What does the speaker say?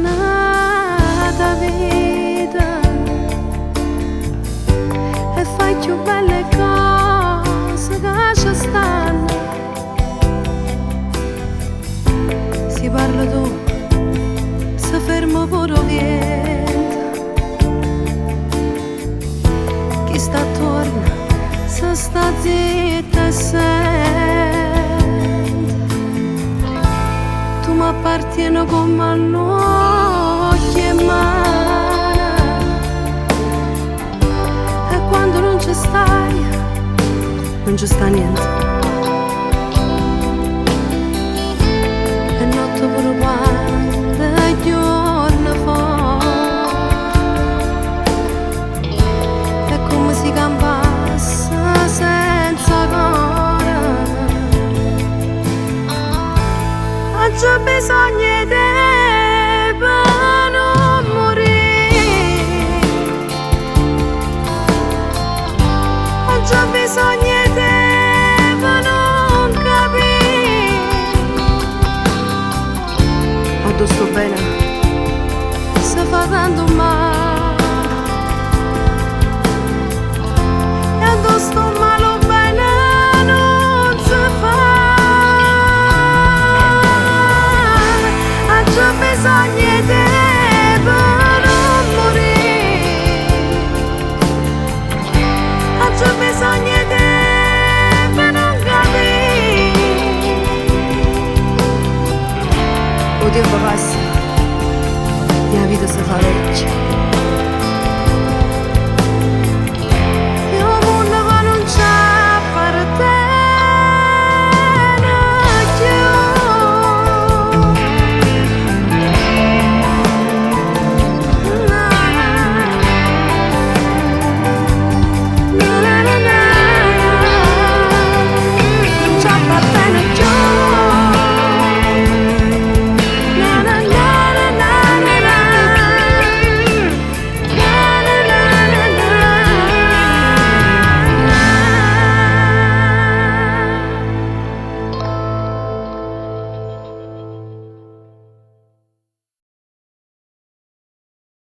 nata vita e fai più belle cose che ci stanno. Si parla tu, si ferma pure vento, chi sta attorno se sta zitta e sente. Tu mi appartieni come a nocchi e mano, e quando non ci stai, non ci sta niente. E notte pure quando è giorno fuori, è come si campasse senza cuore. C'ho bisogno di te per non morire, c'ho bisogno di te per non capire. Quando sto bene si fa tanto male, e quando sto male bene non si fa. C'ho bisogno di te per non morire, c'ho bisogno di te per non capire. O tempo passa e la vita si fa vecchia.